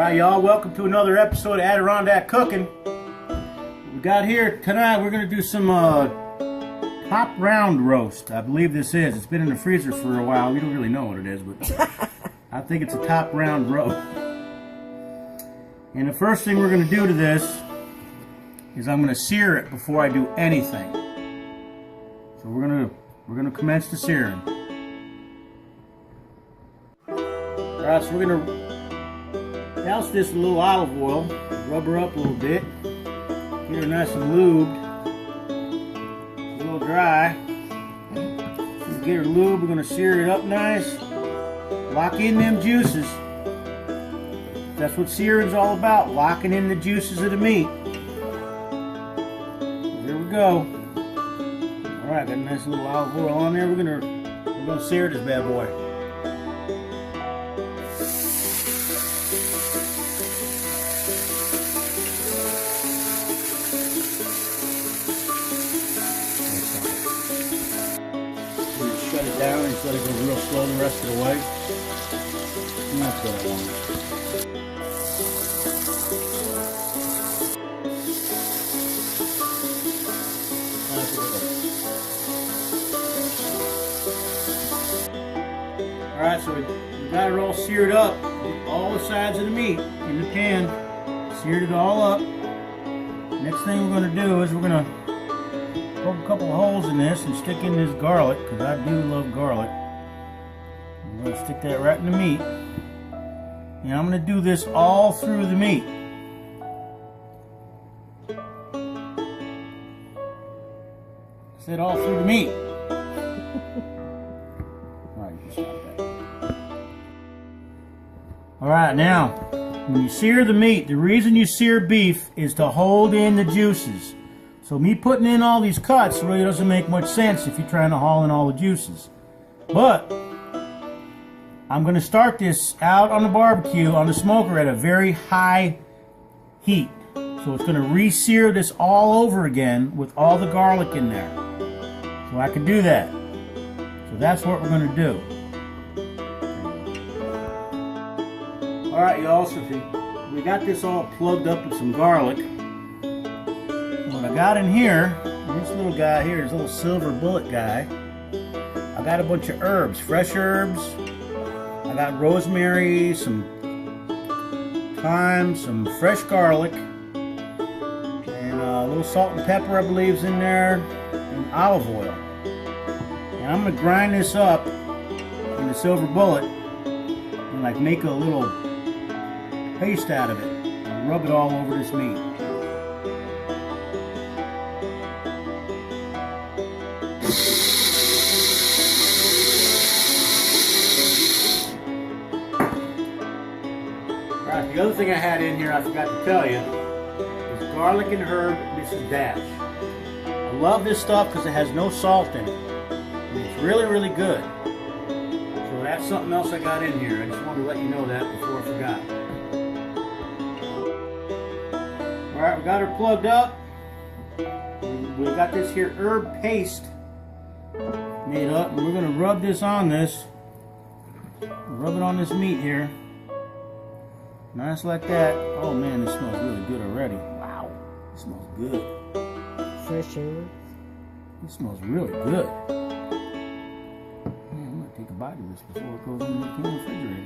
Alright y'all, welcome to another episode of Adirondack Cooking. We got here tonight, we're going to do some top round roast. I believe this is. It's been in the freezer for a while. We don't really know what it is, but I think it's a top round roast. And the first thing we're going to do to this is I'm going to sear it before I do anything. So we're going to commence the searing. Alright, so we're going to douse this with a little olive oil, rub her up a little bit, get her nice and lubed, a little dry. Get her lubed, we're going to sear it up nice, lock in them juices. That's what searing's all about, locking in the juices of the meat. There we go. Alright, got a nice little olive oil on there. We're gonna sear this bad boy. Shut it down and just let it go real slow the rest of the way. And that's what I want. Alright, so we got it all seared up. All the sides of the meat in the pan. Seared it all up. Next thing we're going to do is we're going to poke a couple of holes in this and stick in this garlic, because I do love garlic. I'm going to stick that right in the meat. And I'm going to do this all through the meat. I said all through the meat. Alright, you can stop that. Alright, now, when you sear the meat, the reason you sear beef is to hold in the juices. So me putting in all these cuts really doesn't make much sense if you're trying to haul in all the juices. But I'm going to start this out on the barbecue on the smoker at a very high heat. So it's going to re-sear this all over again with all the garlic in there. So I can do that. So that's what we're going to do. Alright y'all, so we got this all plugged up with some garlic. What I got in here, this little guy here, this little silver bullet guy, I got a bunch of herbs, fresh herbs. I got rosemary, some thyme, some fresh garlic, and a little salt and pepper I believe is in there, and olive oil. And I'm going to grind this up in the silver bullet and like make a little paste out of it and rub it all over this meat. Alright, the other thing I had in here I forgot to tell you is garlic and herb Mrs. Dash. I love this stuff because it has no salt in it. And it's really, really good. So that's something else I got in here. I just wanted to let you know that before I forgot. Alright, we got her plugged up. We got this here herb paste made up, and we're going to rub this on this. Rub it on this meat here. Nice like that. Oh man, this smells really good already. Wow, it smells good. Fresh herbs. It smells really good. Man, I'm going to take a bite of this before it goes in the refrigerator.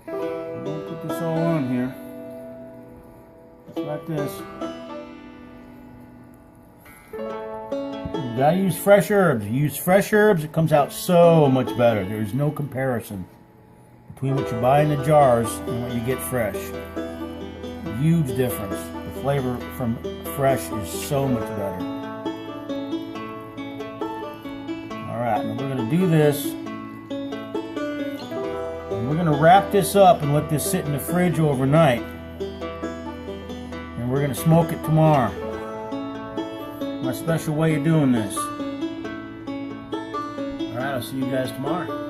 I'm going to put this all on here. Just like this. You gotta use fresh herbs. You use fresh herbs, it comes out so much better. There's no comparison between what you buy in the jars and what you get fresh. Huge difference. The flavor from fresh is so much better. Alright, now we're going to do this. And we're going to wrap this up and let this sit in the fridge overnight. And we're going to smoke it tomorrow. My special way of doing this. Alright, I'll see you guys tomorrow.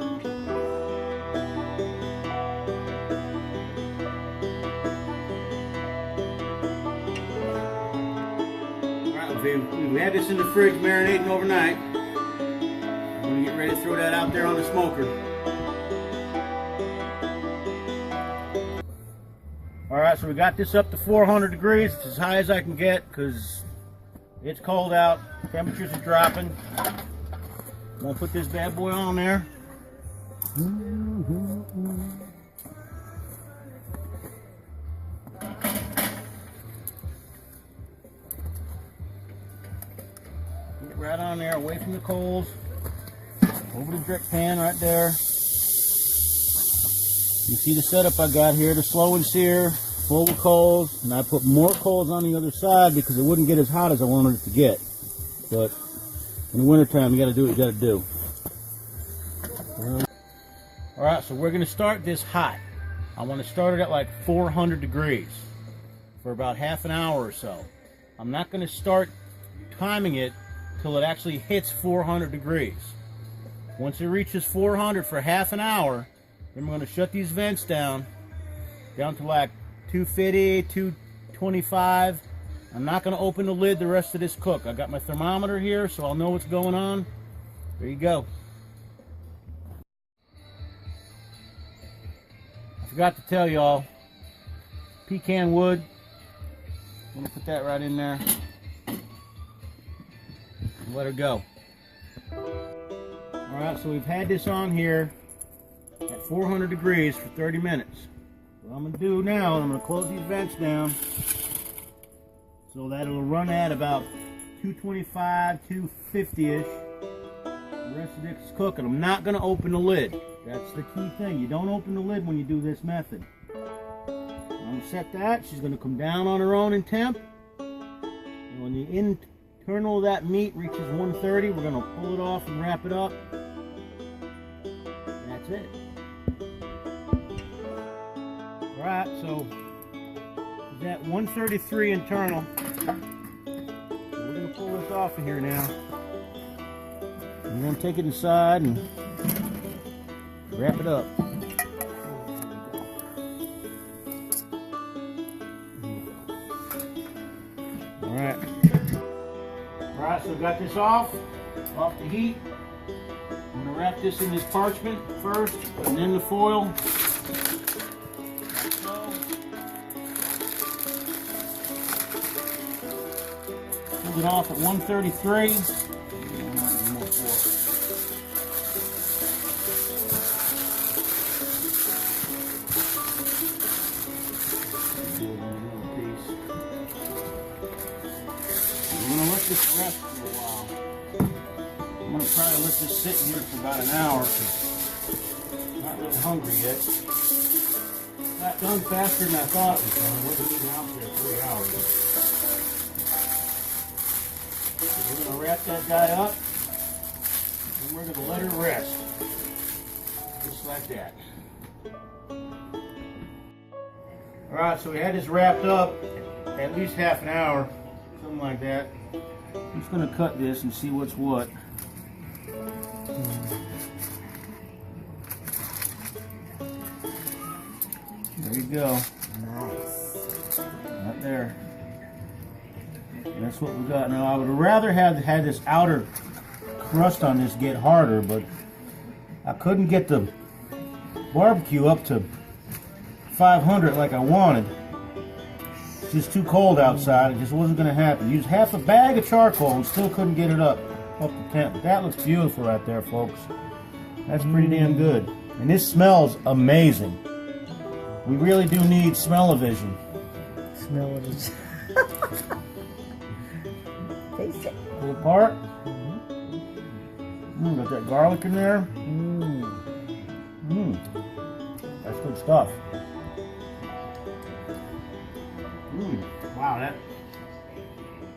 We had this in the fridge marinating overnight. I'm going to get ready to throw that out there on the smoker. Alright, so we got this up to 400 degrees. It's as high as I can get because it's cold out. Temperatures are dropping. I'm gonna put this bad boy on there. Get right on there, away from the coals. Over the drip pan right there. You see the setup I got here, the slow and sear, full of coals, and I put more coals on the other side because it wouldn't get as hot as I wanted it to get. But in the wintertime, you got to do what you got to do. Alright, so we're going to start this hot. I want to start it at like 400 degrees for about half an hour or so. I'm not going to start timing it till it actually hits 400 degrees. Once it reaches 400 for half an hour, then we're going to shut these vents down to like 250, 225. I'm not going to open the lid the rest of this cook. I got my thermometer here so I'll know what's going on. There you go. I forgot to tell y'all, pecan wood. I'm going to put that right in there and let her go. Alright, so we've had this on here at 400 degrees for 30 minutes. What I'm going to do now, I'm going to close these vents down so that it'll run at about 225, 250-ish. The rest of this is cooking. I'm not going to open the lid. That's the key thing. You don't open the lid when you do this method. I'm going to set that. She's going to come down on her own in temp. And when the internal of that meat reaches 130, we're going to pull it off and wrap it up. That's it. Alright, so it's at 133 internal. So we're going to pull this off of here now. We're going to take it inside and wrap it up. Alright. Alright, so got this off the heat. I'm going to wrap this in this parchment first, and then the foil. Like so. Pull it off at 133. I'm going to let this rest for a while. I'm going to probably let this sit in here for about an hour because I'm not really hungry yet. Got done faster than I thought it was going. We're eating out there 3 hours. So we're going to wrap that guy up and we're going to let her rest. Just like that. Alright, so we had this wrapped up at least half an hour. Something like that. I'm just going to cut this and see what's what. There you go. Nice. Right there. That's what we got. Now I would rather have had this outer crust on this get harder, but I couldn't get the barbecue up to 500 like I wanted. It's just too cold outside. It just wasn't going to happen. Used half a bag of charcoal and still couldn't get it up to temp. But that looks beautiful right there, folks. That's pretty damn good. And this smells amazing. We really do need smell-o-vision. Smell it. Taste it. Pull apart. Got that garlic in there. That's good stuff. Wow,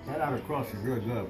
that outer crust is really good.